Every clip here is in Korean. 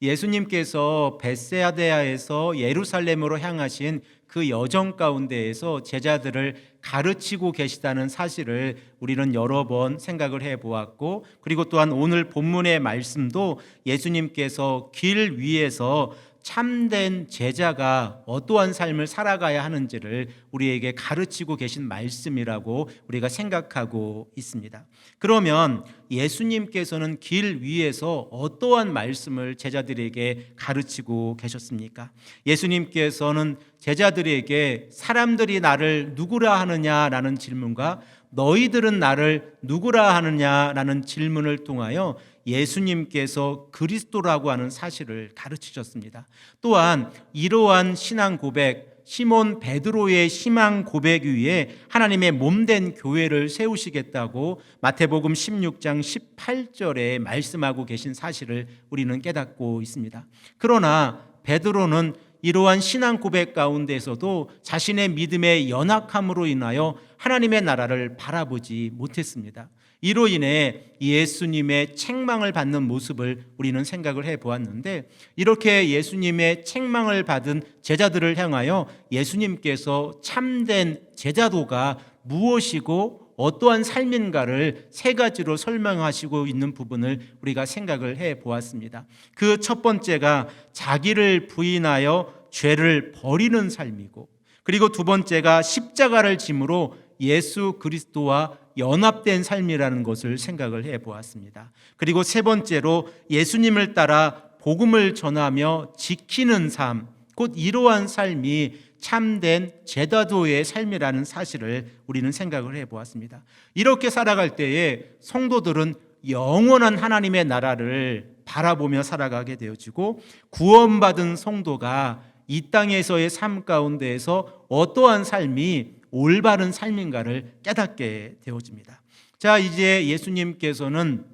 예수님께서 벳세다에서 예루살렘으로 향하신 그 여정 가운데에서 제자들을 가르치고 계시다는 사실을 우리는 여러 번 생각을 해보았고, 그리고 또한 오늘 본문의 말씀도 예수님께서 길 위에서 참된 제자가 어떠한 삶을 살아가야 하는지를 우리에게 가르치고 계신 말씀이라고 우리가 생각하고 있습니다. 그러면 예수님께서는 길 위에서 어떠한 말씀을 제자들에게 가르치고 계셨습니까? 예수님께서는 제자들에게 사람들이 나를 누구라 하느냐라는 질문과 너희들은 나를 누구라 하느냐라는 질문을 통하여 예수님께서 그리스도라고 하는 사실을 가르치셨습니다. 또한 이러한 신앙 고백, 시몬 베드로의 신앙 고백 위에 하나님의 몸된 교회를 세우시겠다고 마태복음 16장 18절에 말씀하고 계신 사실을 우리는 깨닫고 있습니다. 그러나 베드로는 이러한 신앙 고백 가운데서도 자신의 믿음의 연약함으로 인하여 하나님의 나라를 바라보지 못했습니다. 이로 인해 예수님의 책망을 받는 모습을 우리는 생각을 해보았는데, 이렇게 예수님의 책망을 받은 제자들을 향하여 예수님께서 참된 제자도가 무엇이고 어떠한 삶인가를 세 가지로 설명하시고 있는 부분을 우리가 생각을 해보았습니다. 그 첫 번째가 자기를 부인하여 죄를 버리는 삶이고, 그리고 두 번째가 십자가를 짐으로 예수 그리스도와 연합된 삶이라는 것을 생각을 해보았습니다. 그리고 세 번째로 예수님을 따라 복음을 전하며 지키는 삶, 곧 이러한 삶이 참된 제자도의 삶이라는 사실을 우리는 생각을 해보았습니다. 이렇게 살아갈 때에 성도들은 영원한 하나님의 나라를 바라보며 살아가게 되어지고, 구원받은 성도가 이 땅에서의 삶 가운데에서 어떠한 삶이 올바른 삶인가를 깨닫게 되어집니다. 자, 이제 예수님께서는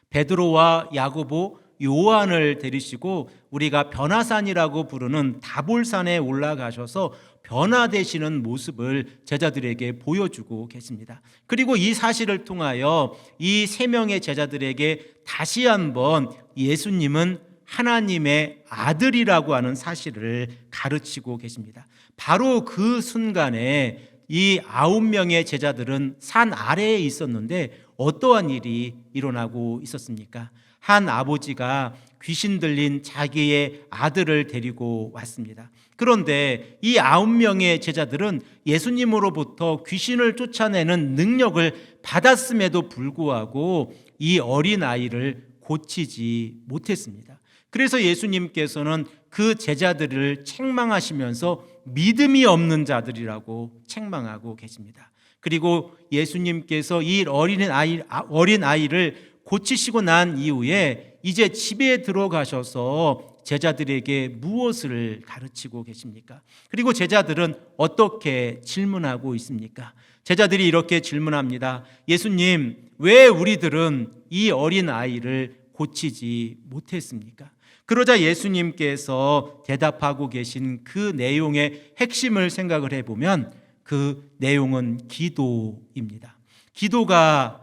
베드로와 야고보, 요한을 데리시고 우리가 변화산이라고 부르는 다볼산에 올라가셔서 변화되시는 모습을 제자들에게 보여주고 계십니다. 그리고 이 사실을 통하여 이 세 명의 제자들에게 다시 한번 예수님은 하나님의 아들이라고 하는 사실을 가르치고 계십니다. 바로 그 순간에 이 9명의 제자들은 산 아래에 있었는데 어떠한 일이 일어나고 있었습니까? 한 아버지가 귀신 들린 자기의 아들을 데리고 왔습니다. 그런데 이 9명의 제자들은 예수님으로부터 귀신을 쫓아내는 능력을 받았음에도 불구하고 이 어린아이를 고치지 못했습니다. 그래서 예수님께서는 그 제자들을 책망하시면서 믿음이 없는 자들이라고 책망하고 계십니다. 그리고 예수님께서 이 어린아이를 고치시고 난 이후에 이제 집에 들어가셔서 제자들에게 무엇을 가르치고 계십니까? 그리고 제자들은 어떻게 질문하고 있습니까? 제자들이 이렇게 질문합니다. 예수님, 왜 우리들은 이 어린아이를 고치지 못했습니까? 그러자 예수님께서 대답하고 계신 그 내용의 핵심을 생각을 해보면 그 내용은 기도입니다. 기도가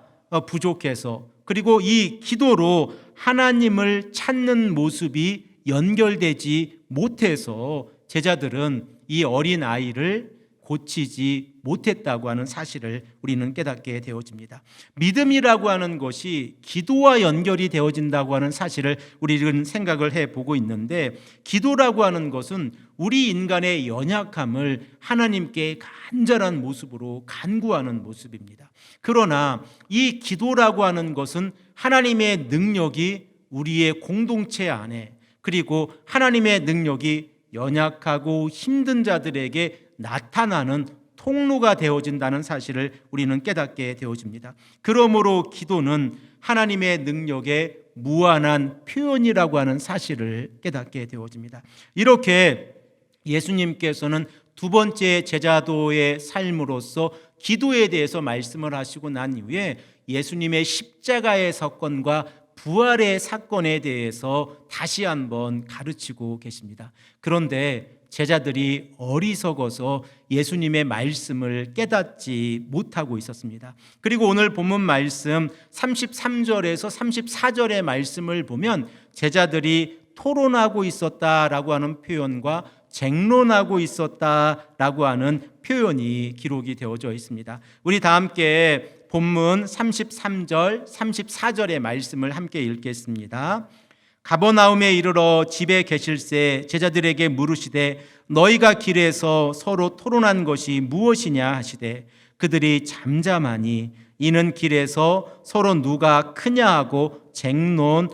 부족해서, 그리고 이 기도로 하나님을 찾는 모습이 연결되지 못해서 제자들은 이 어린아이를 고치지 못했다고 하는 사실을 우리는 깨닫게 되어집니다. 믿음이라고 하는 것이 기도와 연결이 되어진다고 하는 사실을 우리는 생각을 해보고 있는데, 기도라고 하는 것은 우리 인간의 연약함을 하나님께 간절한 모습으로 간구하는 모습입니다. 그러나 이 기도라고 하는 것은 하나님의 능력이 우리의 공동체 안에, 그리고 하나님의 능력이 연약하고 힘든 자들에게 나타나는 통로가 되어진다는 사실을 우리는 깨닫게 되어집니다. 그러므로 기도는 하나님의 능력의 무한한 표현이라고 하는 사실을 깨닫게 되어집니다. 이렇게 예수님께서는 두 번째 제자도의 삶으로서 기도에 대해서 말씀을 하시고 난 이후에 예수님의 십자가의 사건과 부활의 사건에 대해서 다시 한번 가르치고 계십니다. 그런데 제자들이 어리석어서 예수님의 말씀을 깨닫지 못하고 있었습니다. 그리고 오늘 본문 말씀 33절에서 34절의 말씀을 보면 제자들이 토론하고 있었다라고 하는 표현과 쟁론하고 있었다라고 하는 표현이 기록이 되어져 있습니다. 우리 다 함께 본문 33절, 34절의 말씀을 함께 읽겠습니다. 가버나움에 이르러 집에 계실새 제자들에게 물으시되 너희가 길에서 서로 토론한 것이 무엇이냐 하시되 그들이 잠잠하니 이는 길에서 서로 누가 크냐 하고 쟁론하였습니다.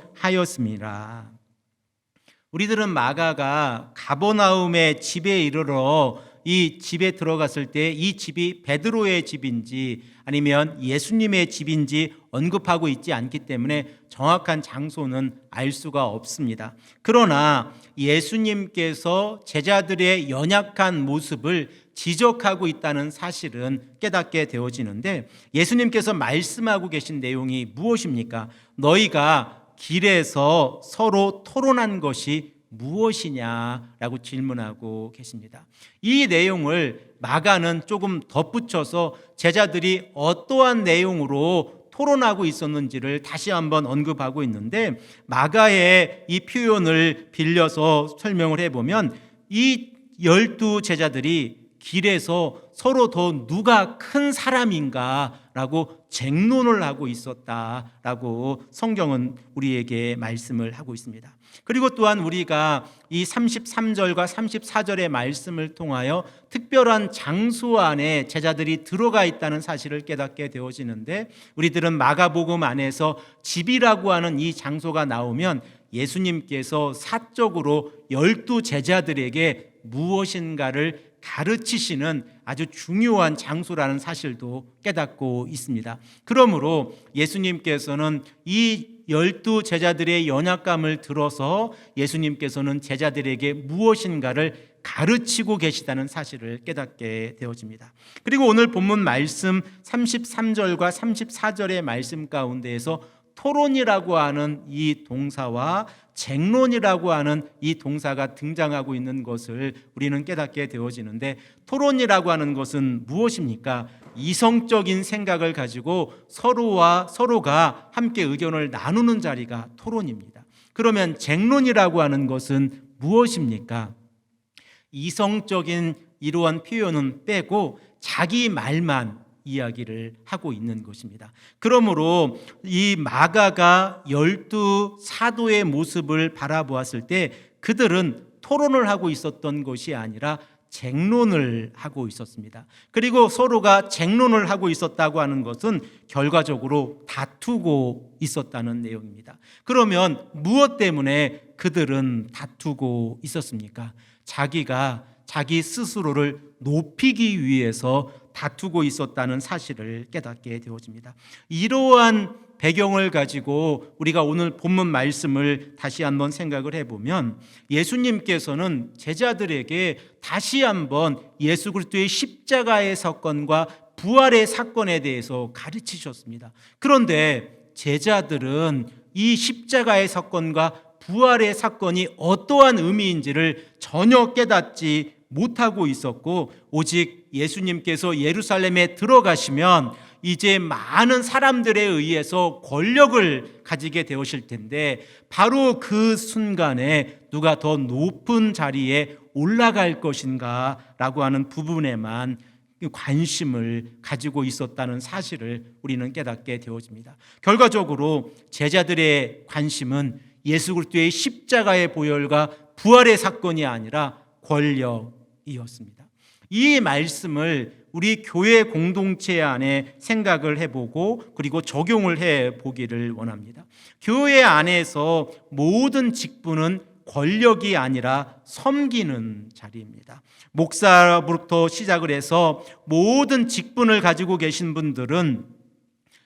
우리들은 마가가 가버나움의 집에 이르러 이 집에 들어갔을 때 이 집이 베드로의 집인지 아니면 예수님의 집인지 언급하고 있지 않기 때문에 정확한 장소는 알 수가 없습니다. 그러나 예수님께서 제자들의 연약한 모습을 지적하고 있다는 사실은 깨닫게 되어지는데, 예수님께서 말씀하고 계신 내용이 무엇입니까? 너희가 길에서 서로 토론한 것이 무엇이냐라고 질문하고 계십니다. 이 내용을 마가는 조금 덧붙여서 제자들이 어떠한 내용으로 토론하고 있었는지를 다시 한번 언급하고 있는데, 마가의 이 표현을 빌려서 설명을 해보면 이 12 제자들이 길에서 서로 더 누가 큰 사람인가라고 쟁론을 하고 있었다라고 성경은 우리에게 말씀을 하고 있습니다. 그리고 또한 우리가 이 33절과 34절의 말씀을 통하여 특별한 장소 안에 제자들이 들어가 있다는 사실을 깨닫게 되어지는데, 우리들은 마가복음 안에서 집이라고 하는 이 장소가 나오면 예수님께서 사적으로 12 제자들에게 무엇인가를 가르치시는 아주 중요한 장소라는 사실도 깨닫고 있습니다. 그러므로 예수님께서는 이 12 제자들의 연약감을 들어서 예수님께서는 제자들에게 무엇인가를 가르치고 계시다는 사실을 깨닫게 되어집니다. 그리고 오늘 본문 말씀 33절과 34절의 말씀 가운데에서 토론이라고 하는 이 동사와 쟁론이라고 하는 이 동사가 등장하고 있는 것을 우리는 깨닫게 되어지는데, 토론이라고 하는 것은 무엇입니까? 이성적인 생각을 가지고 서로가 함께 의견을 나누는 자리가 토론입니다. 그러면 쟁론이라고 하는 것은 무엇입니까? 이성적인 이러한 표현은 빼고 자기 말만 이야기를 하고 있는 것입니다. 그러므로 이 마가가 12 사도의 모습을 바라보았을 때 그들은 토론을 하고 있었던 것이 아니라 쟁론을 하고 있었습니다. 그리고 서로가 쟁론을 하고 있었다고 하는 것은 결과적으로 다투고 있었다는 내용입니다. 그러면 무엇 때문에 그들은 다투고 있었습니까? 자기가 자기 스스로를 높이기 위해서 다투고 있었다는 사실을 깨닫게 되어집니다. 이러한 배경을 가지고 우리가 오늘 본문 말씀을 다시 한번 생각을 해보면, 예수님께서는 제자들에게 다시 한번 예수 그리스도의 십자가의 사건과 부활의 사건에 대해서 가르치셨습니다. 그런데 제자들은 이 십자가의 사건과 부활의 사건이 어떠한 의미인지를 전혀 깨닫지 못하고 있었고, 오직 예수님께서 예루살렘에 들어가시면 이제 많은 사람들에 의해서 권력을 가지게 되었을 텐데, 바로 그 순간에 누가 더 높은 자리에 올라갈 것인가 라고 하는 부분에만 관심을 가지고 있었다는 사실을 우리는 깨닫게 되어집니다. 결과적으로 제자들의 관심은 예수 그리스도의 십자가의 보혈과 부활의 사건이 아니라 권력이었습니다. 이 말씀을 우리 교회 공동체 안에 생각을 해보고 그리고 적용을 해보기를 원합니다. 교회 안에서 모든 직분은 권력이 아니라 섬기는 자리입니다. 목사부터 시작을 해서 모든 직분을 가지고 계신 분들은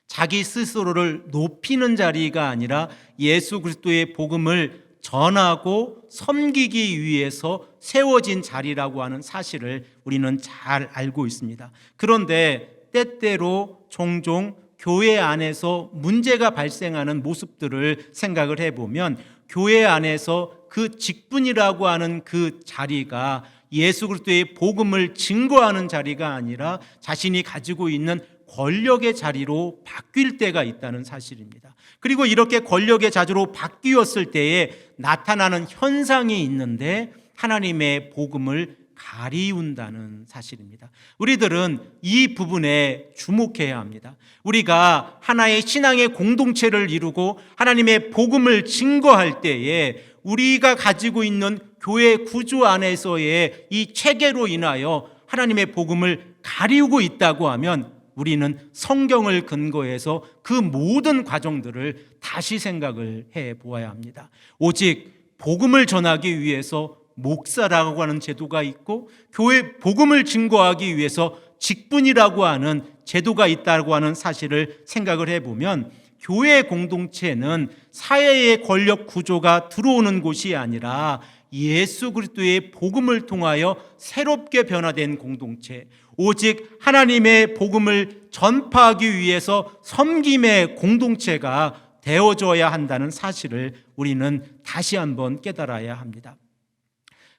자기 스스로를 높이는 자리가 아니라 예수 그리스도의 복음을 전하고 섬기기 위해서 세워진 자리라고 하는 사실을 우리는 잘 알고 있습니다. 그런데 때때로 종종 교회 안에서 문제가 발생하는 모습들을 생각을 해보면, 교회 안에서 그 직분이라고 하는 그 자리가 예수 그리스도의 복음을 증거하는 자리가 아니라 자신이 가지고 있는 권력의 자리로 바뀔 때가 있다는 사실입니다. 그리고 이렇게 권력의 자리로 바뀌었을 때에 나타나는 현상이 있는데 하나님의 복음을 가리운다는 사실입니다. 우리들은 이 부분에 주목해야 합니다. 우리가 하나의 신앙의 공동체를 이루고 하나님의 복음을 증거할 때에 우리가 가지고 있는 교회 구조 안에서의 이 체계로 인하여 하나님의 복음을 가리우고 있다고 하면 우리는 성경을 근거해서 그 모든 과정들을 다시 생각을 해 보아야 합니다. 오직 복음을 전하기 위해서 목사라고 하는 제도가 있고 교회 복음을 증거하기 위해서 직분이라고 하는 제도가 있다고 하는 사실을 생각을 해보면 교회 공동체는 사회의 권력 구조가 들어오는 곳이 아니라 예수 그리스도의 복음을 통하여 새롭게 변화된 공동체, 오직 하나님의 복음을 전파하기 위해서 섬김의 공동체가 되어져야 한다는 사실을 우리는 다시 한번 깨달아야 합니다.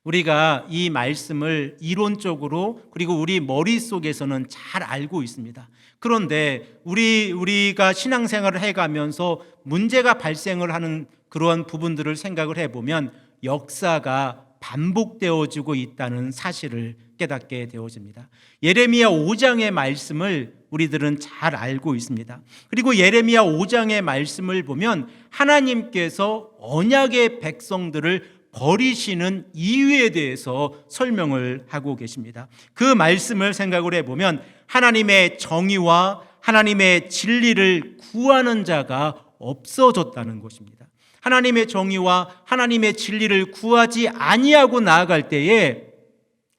우리가 이 말씀을 이론적으로 그리고 우리 머릿속에서는 잘 알고 있습니다. 그런데 우리가 신앙생활을 해가면서 문제가 발생을 하는 그러한 부분들을 생각을 해보면 역사가 반복되어지고 있다는 사실을 깨닫게 되어집니다. 예레미야 5장의 말씀을 우리들은 잘 알고 있습니다. 그리고 예레미야 5장의 말씀을 보면 하나님께서 언약의 백성들을 버리시는 이유에 대해서 설명을 하고 계십니다. 그 말씀을 생각을 해보면 하나님의 정의와 하나님의 진리를 구하는 자가 없어졌다는 것입니다. 하나님의 정의와 하나님의 진리를 구하지 아니하고 나아갈 때에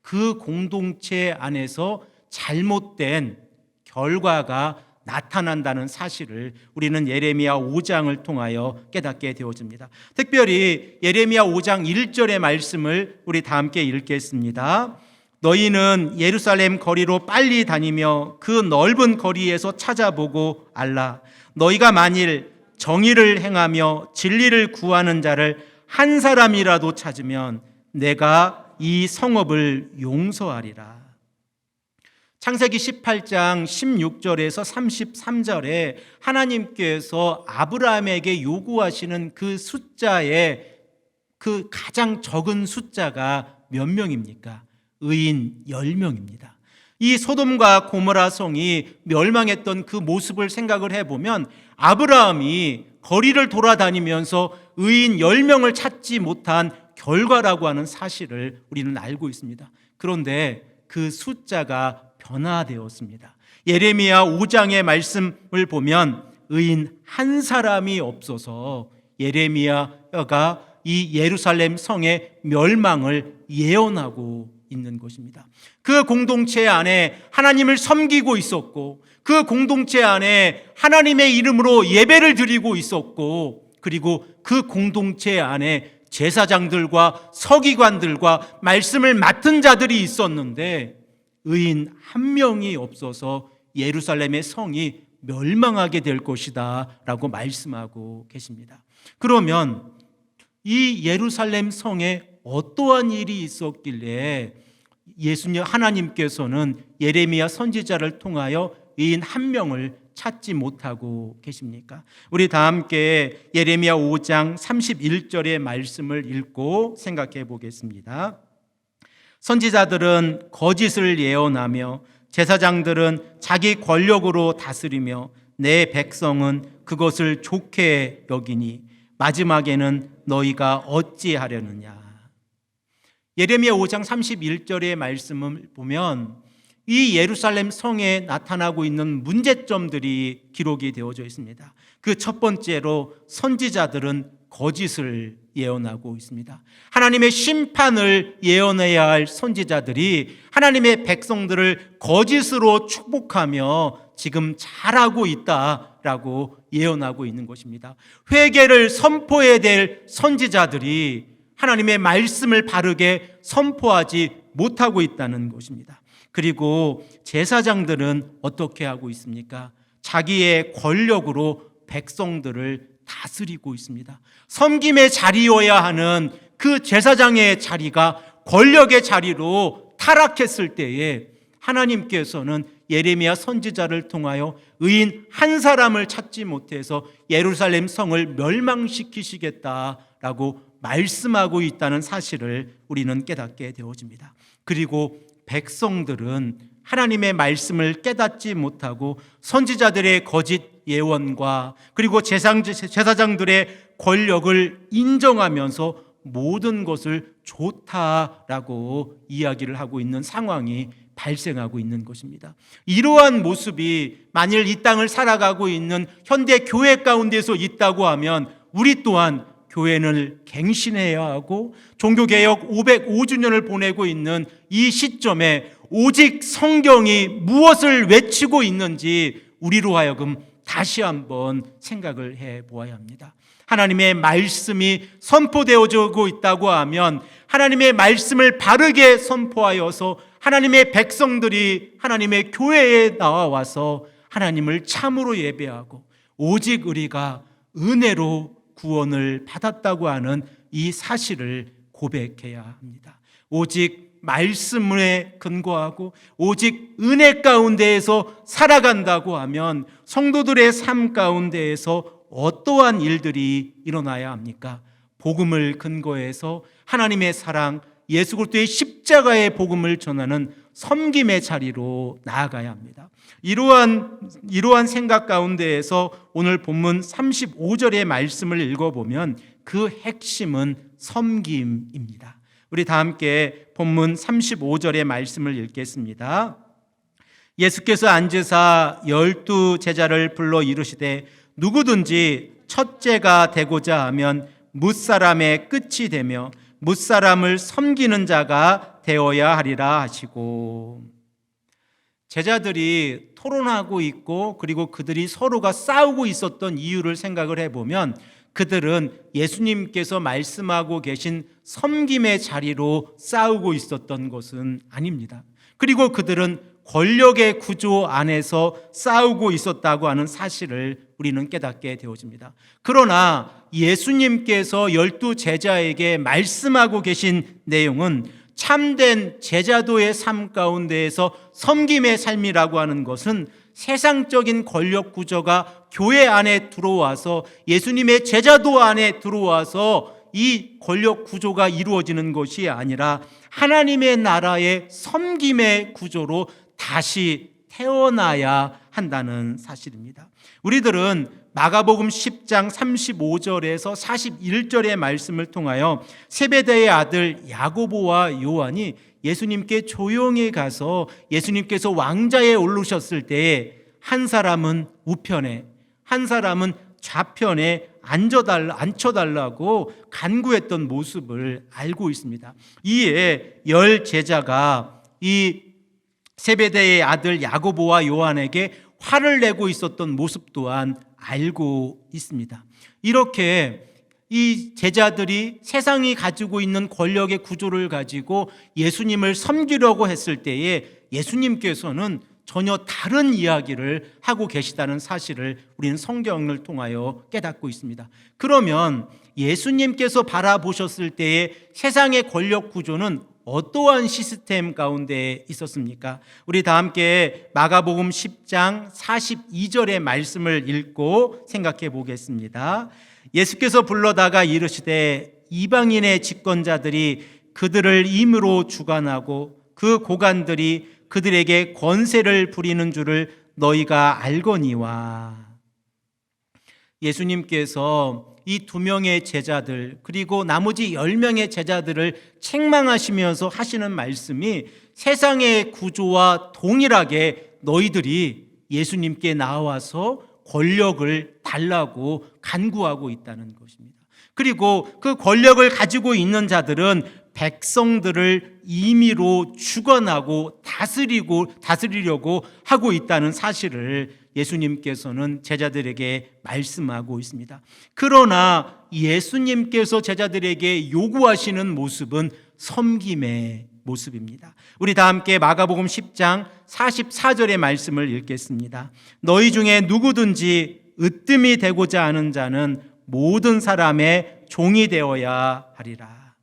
그 공동체 안에서 잘못된 결과가 나타난다는 사실을 우리는 예레미야 5장을 통하여 깨닫게 되어집니다. 특별히 예레미야 5장 1절의 말씀을 우리 다 함께 읽겠습니다. 너희는 예루살렘 거리로 빨리 다니며 그 넓은 거리에서 찾아보고 알라. 너희가 만일 정의를 행하며 진리를 구하는 자를 한 사람이라도 찾으면 내가 이 성읍을 용서하리라. 창세기 18장 16절에서 33절에 하나님께서 아브라함에게 요구하시는 그 숫자의 그 가장 적은 숫자가 몇 명입니까? 의인 10명입니다. 이 소돔과 고모라 성이 멸망했던 그 모습을 생각을 해보면 아브라함이 거리를 돌아다니면서 의인 10명을 찾지 못한 결과라고 하는 사실을 우리는 알고 있습니다. 그런데 그 숫자가 변화되었습니다. 예레미야 5장의 말씀을 보면 의인 한 사람이 없어서 예레미야가 이 예루살렘 성의 멸망을 예언하고 있는 것입니다. 그 공동체 안에 하나님을 섬기고 있었고 그 공동체 안에 하나님의 이름으로 예배를 드리고 있었고 그리고 그 공동체 안에 제사장들과 서기관들과 말씀을 맡은 자들이 있었는데 의인 한 명이 없어서 예루살렘의 성이 멸망하게 될 것이다 라고 말씀하고 계십니다. 그러면 이 예루살렘 성에 어떠한 일이 있었길래 예수님 하나님께서는 예레미야 선지자를 통하여 의인 한 명을 찾지 못하고 계십니까? 우리 다 함께 예레미야 5장 31절의 말씀을 읽고 생각해 보겠습니다. 선지자들은 거짓을 예언하며 제사장들은 자기 권력으로 다스리며 내 백성은 그것을 좋게 여기니 마지막에는 너희가 어찌하려느냐. 예레미야 5장 31절의 말씀을 보면 이 예루살렘 성에 나타나고 있는 문제점들이 기록이 되어져 있습니다. 그 첫 번째로 선지자들은 거짓을 예언하고 있습니다. 하나님의 심판을 예언해야 할 선지자들이 하나님의 백성들을 거짓으로 축복하며 지금 잘하고 있다라고 예언하고 있는 것입니다. 회개를 선포해야 될 선지자들이 하나님의 말씀을 바르게 선포하지 못하고 있다는 것입니다. 그리고 제사장들은 어떻게 하고 있습니까? 자기의 권력으로 백성들을 다스리고 있습니다. 섬김의 자리여야 하는 그 제사장의 자리가 권력의 자리로 타락했을 때에 하나님께서는 예레미야 선지자를 통하여 의인 한 사람을 찾지 못해서 예루살렘 성을 멸망시키시겠다라고 말씀하고 있다는 사실을 우리는 깨닫게 되어집니다. 그리고 백성들은 하나님의 말씀을 깨닫지 못하고 선지자들의 거짓 예언과 그리고 제사장들의 권력을 인정하면서 모든 것을 좋다라고 이야기를 하고 있는 상황이 발생하고 있는 것입니다. 이러한 모습이 만일 이 땅을 살아가고 있는 현대 교회 가운데서 있다고 하면 우리 또한 교회를 갱신해야 하고 종교개혁 505주년을 보내고 있는 이 시점에 오직 성경이 무엇을 외치고 있는지 우리로 하여금 다시 한번 생각을 해보아야 합니다. 하나님의 말씀이 선포되어지고 있다고 하면 하나님의 말씀을 바르게 선포하여서 하나님의 백성들이 하나님의 교회에 나와서 하나님을 참으로 예배하고 오직 우리가 은혜로 구원을 받았다고 하는 이 사실을 고백해야 합니다. 오직 말씀에 근거하고 오직 은혜 가운데에서 살아간다고 하면 성도들의 삶 가운데에서 어떠한 일들이 일어나야 합니까? 복음을 근거해서 하나님의 사랑, 예수 그리스도의 십자가의 복음을 전하는 섬김의 자리로 나아가야 합니다. 이러한 생각 가운데에서 오늘 본문 35절의 말씀을 읽어보면 그 핵심은 섬김입니다. 우리 다 함께 본문 35절의 말씀을 읽겠습니다. 예수께서 앉으사 12 제자를 불러 이르시되 누구든지 첫째가 되고자 하면 뭇사람의 끝이 되며 뭇사람을 섬기는 자가 되어야 하리라 하시고, 제자들이 토론하고 있고 그리고 그들이 서로가 싸우고 있었던 이유를 생각을 해보면 그들은 예수님께서 말씀하고 계신 섬김의 자리로 싸우고 있었던 것은 아닙니다. 그리고 그들은 권력의 구조 안에서 싸우고 있었다고 하는 사실을 우리는 깨닫게 되어집니다. 그러나 예수님께서 12 제자에게 말씀하고 계신 내용은 참된 제자도의 삶 가운데에서 섬김의 삶이라고 하는 것은 세상적인 권력 구조가 교회 안에 들어와서 예수님의 제자도 안에 들어와서 이 권력 구조가 이루어지는 것이 아니라 하나님의 나라의 섬김의 구조로 다시 태어나야 한다는 사실입니다. 우리들은 마가복음 10장 35절에서 41절의 말씀을 통하여 세베대의 아들 야고보와 요한이 예수님께 조용히 가서 예수님께서 왕좌에 오르셨을 때에 한 사람은 우편에 한 사람은 좌편에 앉혀달라고 간구했던 모습을 알고 있습니다. 이에 10 제자가 이 세베대의 아들 야고보와 요한에게 화를 내고 있었던 모습 또한 알고 있습니다. 이렇게 이 제자들이 세상이 가지고 있는 권력의 구조를 가지고 예수님을 섬기려고 했을 때에 예수님께서는 전혀 다른 이야기를 하고 계시다는 사실을 우리는 성경을 통하여 깨닫고 있습니다. 그러면 예수님께서 바라보셨을 때의 세상의 권력 구조는 어떠한 시스템 가운데 있었습니까? 우리 다 함께 마가복음 10장 42절의 말씀을 읽고 생각해 보겠습니다. 예수께서 불러다가 이르시되 이방인의 집권자들이 그들을 임으로 주관하고 그 고관들이 그들에게 권세를 부리는 줄을 너희가 알거니와. 예수님께서 이 2명의 제자들 그리고 나머지 10명의 제자들을 책망하시면서 하시는 말씀이 세상의 구조와 동일하게 너희들이 예수님께 나와서 권력을 달라고 간구하고 있다는 것입니다. 그리고 그 권력을 가지고 있는 자들은 백성들을 임의로 주관하고 다스리려고 하고 있다는 사실을 예수님께서는 제자들에게 말씀하고 있습니다. 그러나 예수님께서 제자들에게 요구하시는 모습은 섬김의 모습입니다. 우리 다 함께 마가복음 10장 44절의 말씀을 읽겠습니다. 너희 중에 누구든지 으뜸이 되고자 하는 자는 모든 사람의 종이 되어야 하리라.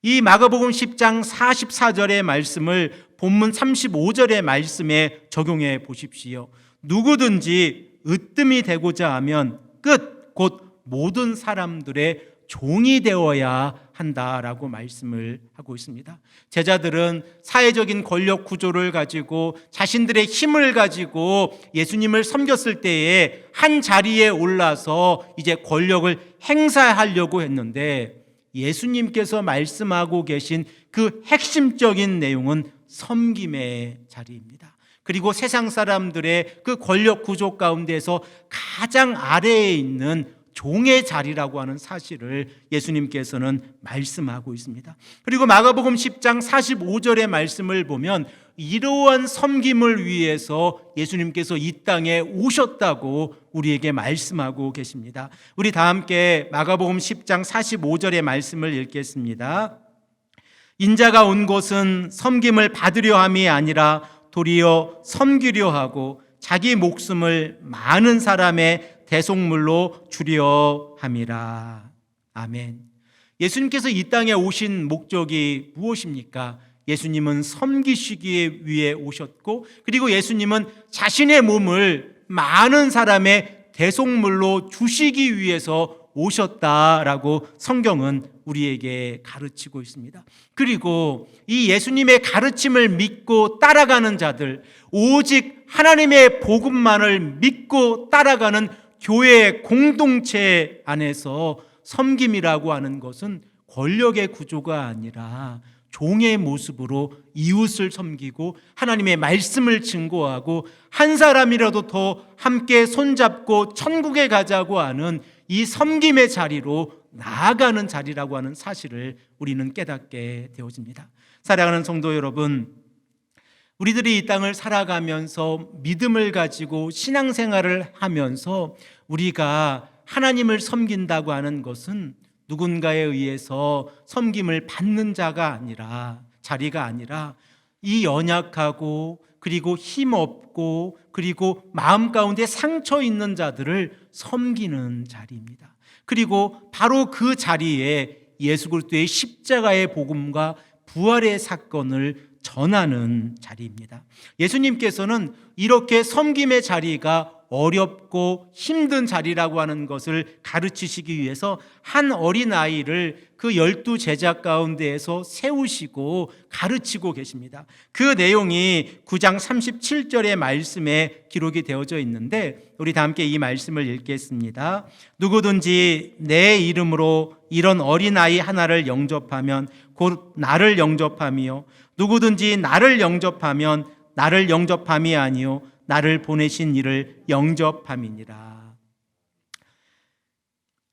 이 마가복음 10장 44절의 말씀을 본문 35절의 말씀에 적용해 보십시오. 누구든지 으뜸이 되고자 하면 곧 모든 사람들의 종이 되어야 한다라고 말씀을 하고 있습니다. 제자들은 사회적인 권력 구조를 가지고 자신들의 힘을 가지고 예수님을 섬겼을 때에 한 자리에 올라서 이제 권력을 행사하려고 했는데, 예수님께서 말씀하고 계신 그 핵심적인 내용은 섬김의 자리입니다. 그리고 세상 사람들의 그 권력 구조 가운데서 가장 아래에 있는 종의 자리라고 하는 사실을 예수님께서는 말씀하고 있습니다. 그리고 마가복음 10장 45절의 말씀을 보면 이러한 섬김을 위해서 예수님께서 이 땅에 오셨다고 우리에게 말씀하고 계십니다. 우리 다 함께 마가복음 10장 45절의 말씀을 읽겠습니다. 인자가 온 곳은 섬김을 받으려 함이 아니라 도리어 섬기려 하고 자기 목숨을 많은 사람의 대속물로 주려 함이라. 아멘. 예수님께서 이 땅에 오신 목적이 무엇입니까? 예수님은 섬기시기 위해 오셨고, 그리고 예수님은 자신의 몸을 많은 사람의 대속물로 주시기 위해서 오셨다라고 성경은 우리에게 가르치고 있습니다. 그리고 이 예수님의 가르침을 믿고 따라가는 자들, 오직 하나님의 복음만을 믿고 따라가는 교회 공동체 안에서 섬김이라고 하는 것은 권력의 구조가 아니라 종의 모습으로 이웃을 섬기고 하나님의 말씀을 증거하고 한 사람이라도 더 함께 손잡고 천국에 가자고 하는 이 섬김의 자리로 나아가는 자리라고 하는 사실을 우리는 깨닫게 되어집니다. 사랑하는 성도 여러분, 우리들이 이 땅을 살아가면서 믿음을 가지고 신앙생활을 하면서 우리가 하나님을 섬긴다고 하는 것은 누군가에 의해서 섬김을 받는 자리가 아니라 이 연약하고 그리고 힘없고 그리고 마음 가운데 상처 있는 자들을 섬기는 자리입니다. 그리고 바로 그 자리에 예수 그리스도의 십자가의 복음과 부활의 사건을 전하는 자리입니다. 예수님께서는 이렇게 섬김의 자리가 어렵고 힘든 자리라고 하는 것을 가르치시기 위해서 한 어린아이를 그 12 제자 가운데에서 세우시고 가르치고 계십니다. 그 내용이 9장 37절의 말씀에 기록이 되어져 있는데 우리 다 함께 이 말씀을 읽겠습니다. 누구든지 내 이름으로 이런 어린아이 하나를 영접하면 곧 나를 영접하며 누구든지 나를 영접하면 나를 영접함이 아니요 나를 보내신 이를 영접함이니라.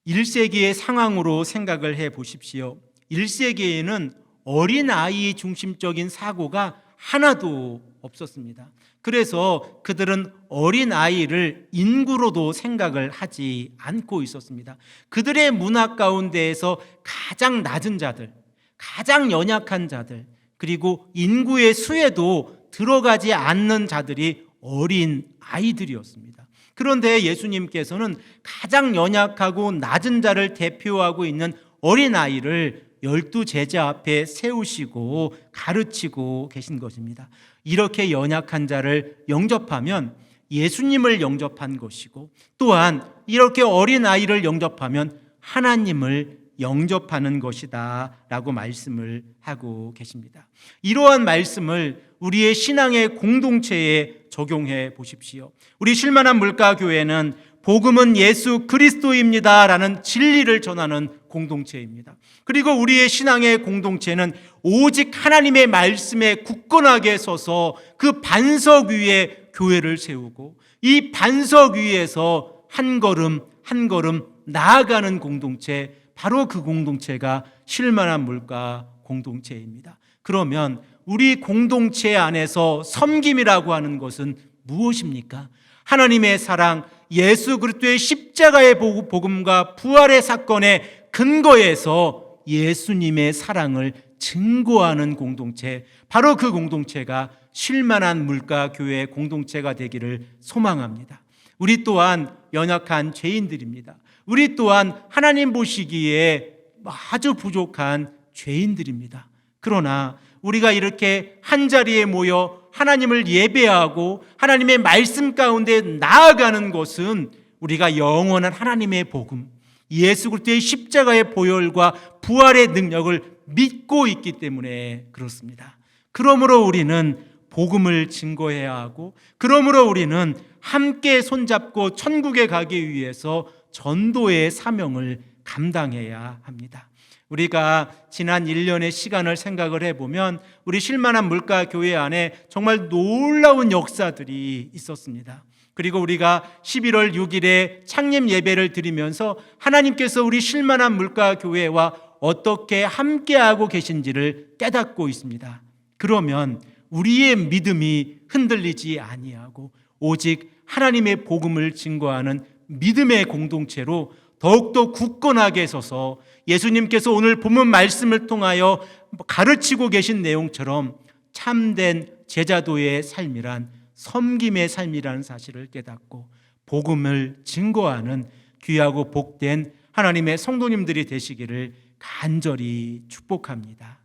1세기의 상황으로 생각을 해 보십시오. 1세기에는 어린아이 중심적인 사고가 하나도 없었습니다. 그래서 그들은 어린아이를 인구로도 생각을 하지 않고 있었습니다. 그들의 문화 가운데에서 가장 낮은 자들, 가장 연약한 자들, 그리고 인구의 수에도 들어가지 않는 자들이 어린 아이들이었습니다. 그런데 예수님께서는 가장 연약하고 낮은 자를 대표하고 있는 어린아이를 12 제자 앞에 세우시고 가르치고 계신 것입니다. 이렇게 연약한 자를 영접하면 예수님을 영접한 것이고, 또한 이렇게 어린아이를 영접하면 하나님을 영접하는 것이다 라고 말씀을 하고 계십니다. 이러한 말씀을 우리의 신앙의 공동체에 적용해 보십시오. 우리 쉴만한 물가교회는 복음은 예수 그리스도입니다 라는 진리를 전하는 공동체입니다. 그리고 우리의 신앙의 공동체는 오직 하나님의 말씀에 굳건하게 서서 그 반석 위에 교회를 세우고 이 반석 위에서 한 걸음 한 걸음 나아가는 공동체, 바로 그 공동체가 쉴만한 물가 공동체입니다. 그러면 우리 공동체 안에서 섬김이라고 하는 것은 무엇입니까? 하나님의 사랑, 예수 그리스도의 십자가의 복음과 부활의 사건의 근거에서 예수님의 사랑을 증거하는 공동체, 바로 그 공동체가 쉴만한 물가교회 공동체가 되기를 소망합니다. 우리 또한 연약한 죄인들입니다. 우리 또한 하나님 보시기에 아주 부족한 죄인들입니다. 그러나 우리가 이렇게 한자리에 모여 하나님을 예배하고 하나님의 말씀 가운데 나아가는 것은 우리가 영원한 하나님의 복음, 예수 그리스도의 십자가의 보혈과 부활의 능력을 믿고 있기 때문에 그렇습니다. 그러므로 우리는 복음을 증거해야 하고, 그러므로 우리는 함께 손잡고 천국에 가기 위해서 전도의 사명을 감당해야 합니다. 우리가 지난 1년의 시간을 생각을 해보면 우리 쉴만한 물가교회 안에 정말 놀라운 역사들이 있었습니다. 그리고 우리가 11월 6일에 창립 예배를 드리면서 하나님께서 우리 쉴만한 물가교회와 어떻게 함께하고 계신지를 깨닫고 있습니다. 그러면 우리의 믿음이 흔들리지 아니하고 오직 하나님의 복음을 증거하는 믿음의 공동체로 더욱더 굳건하게 서서 예수님께서 오늘 본문 말씀을 통하여 가르치고 계신 내용처럼 참된 제자도의 삶이란 섬김의 삶이라는 사실을 깨닫고 복음을 증거하는 귀하고 복된 하나님의 성도님들이 되시기를 간절히 축복합니다.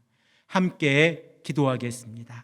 함께 기도하겠습니다.